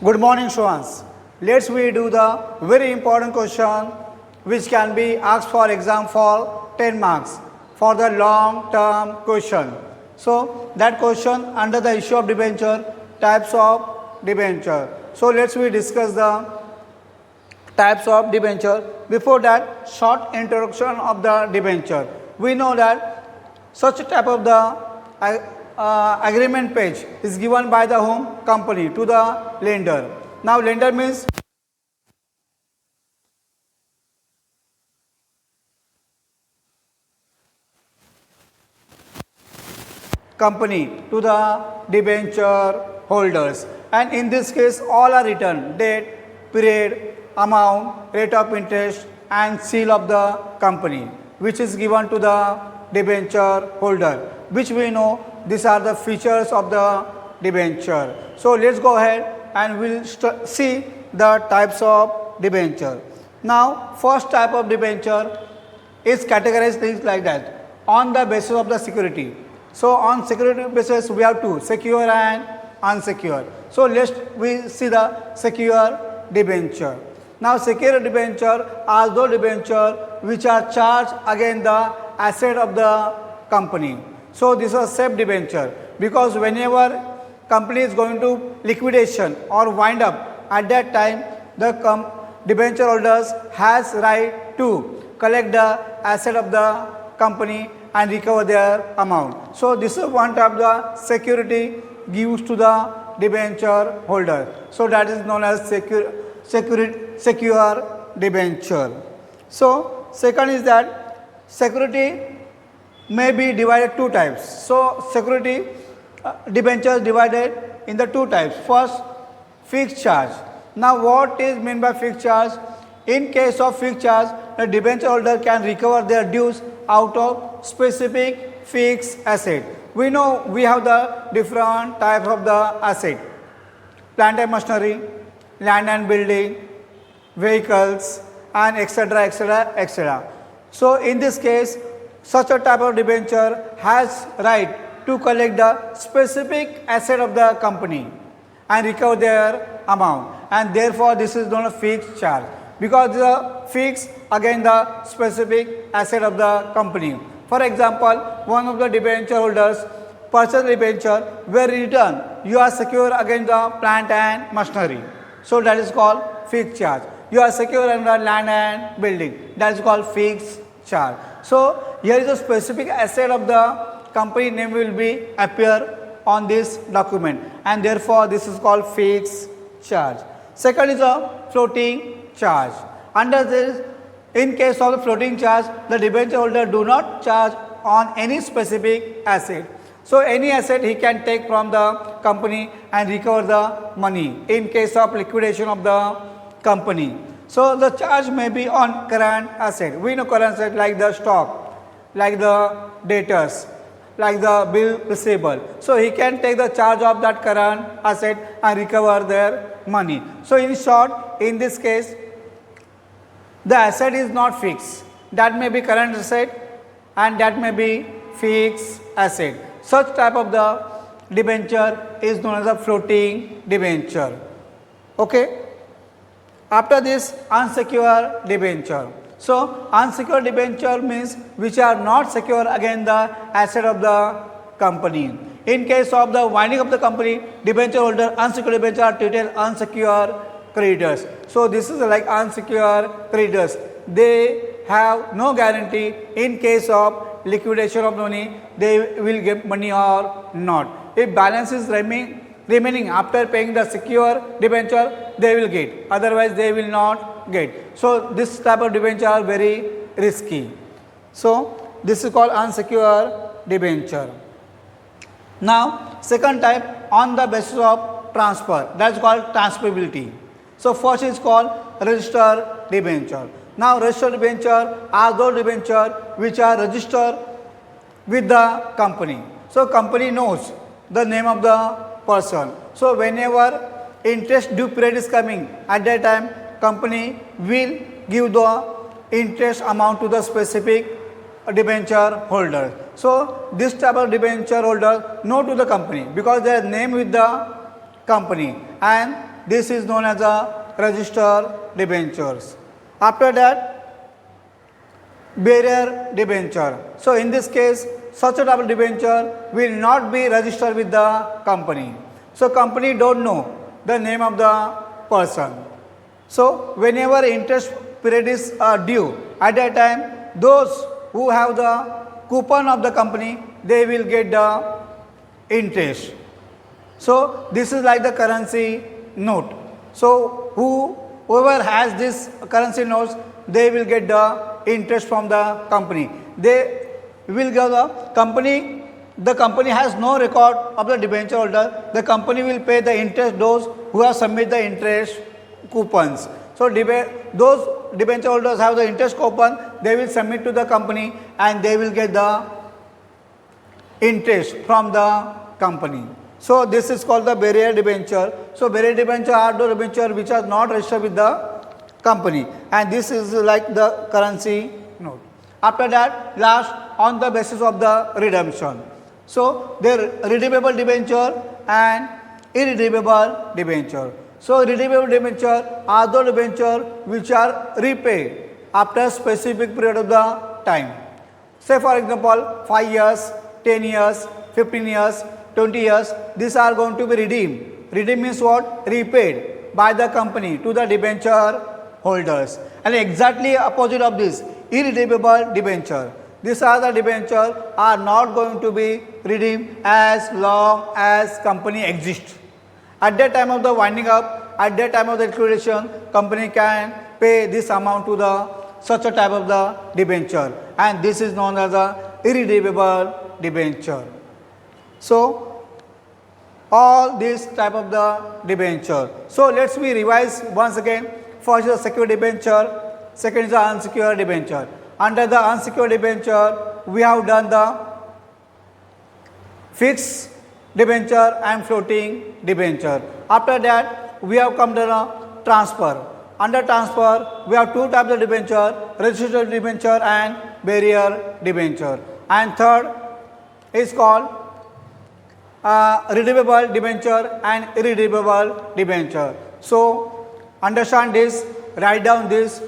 Good morning, students. Let's we do the very important question which can be asked for exam for 10 marks for the long term question. So that question under the issue of debenture, types of debenture. So let's we discuss the types of debenture. Before that, short introduction of the debenture. We know that such type of the agreement page is given by the home company to the lender. Now lender means company to the debenture holders, and in this case all are written: date, period, amount, rate of interest and seal of the company which is given to the debenture holder, which we know these are the features of the debenture. So let's go ahead and we'll see the types of debenture. Now first type of debenture is categorized things like that on the basis of the security. So on security basis we have two, secure and unsecure. So let's we see the secure debenture. Now secure debenture are those debenture which are charged against the asset of the company. So this is safe debenture because whenever company is going to liquidation or wind up, at that time the debenture holders has right to collect the asset of the company and recover their amount. So this is one type of the security gives to the debenture holder. So that is known as secure debenture. So second is that security may be divided two types. So security debenture divided in the two types. First, fixed charge. Now what is meant by fixed charge? In case of fixed charge, the debenture holder can recover their dues out of specific fixed asset. We know we have the different types of the asset: plant and machinery, land and building, vehicles, and etc. etc. etc. So in this case, such a type of debenture has right to collect the specific asset of the company and recover their amount, and therefore this is known as fixed charge because the fixed against the specific asset of the company. For example, one of the debenture holders purchased debenture where return you are secure against the plant and machinery. So that is called fixed charge. You are secure under land and building. That is called fixed charge. So here is a specific asset of the company name will be appear on this document, and therefore this is called fixed charge. Second is a floating charge. Under this, in case of the floating charge, the debenture holder do not charge on any specific asset. So any asset he can take from the company and recover the money in case of liquidation of the company. So the charge may be on current asset. We know current asset like the stock, like the debtors, like the bill receivable. So he can take the charge of that current asset and recover their money. So in short, in this case, the asset is not fixed. That may be current asset and that may be fixed asset. Such type of the debenture is known as a floating debenture. Okay. After this, unsecured debenture. So unsecured debenture means which are not secure against the asset of the company. In case of the winding of the company, debenture holder unsecured debenture are treated unsecured creditors. So this is like unsecured creditors. They have no guarantee in case of liquidation of money, they will get money or not. If balance is remaining after paying the secure debenture, they will get. Otherwise, they will not get. So this type of debenture are very risky. So this is called unsecured debenture. Now second type on the basis of transfer, that is called transferability. So first is called registered debenture. Now registered debenture are those debenture which are registered with the company. So company knows the name of the person. So whenever interest due period is coming, at that time company will give the interest amount to the specific debenture holder. So this type of debenture holder know to the company because their name with the company, and this is known as a registered debentures. After that, bearer debenture. So in this case, such a type of debenture will not be registered with the company. So company don't know the name of the person. So whenever interest period is due, at that time, those who have the coupon of the company, they will get the interest. So this is like the currency note. So whoever has this currency notes, they will get the interest from the company. They will get the company has no record of the debenture holder. The company will pay the interest those who have submit the interest coupons. So those debenture holders have the interest coupon, they will submit to the company and they will get the interest from the company. So this is called the bearer debenture. So bearer debenture are the debenture which are not registered with the company, and this is like the currency note. After that, last, on the basis of the redemption. So there redeemable debenture and irredeemable debenture. So redeemable debenture are the debenture which are repaid after specific period of the time. Say for example, 5 years, 10 years, 15 years, 20 years, these are going to be redeemed. Redeemed means what? Repaid by the company to the debenture holders. And exactly opposite of this, irredeemable debenture. These are the debenture are not going to be redeemed as long as company exists. At that time of the winding up, at that time of the liquidation, company can pay this amount to the such a type of the debenture, and this is known as a irredeemable debenture. So all this type of the debenture. So let's we revise once again. First is the secured debenture, second is the unsecured debenture. Under the unsecured debenture, we have done the fixed debenture and floating debenture. After that, we have come to the transfer. Under transfer, we have two types of debenture, registered debenture and bearer debenture. And third is called redeemable debenture and irredeemable debenture. So understand this, write down this.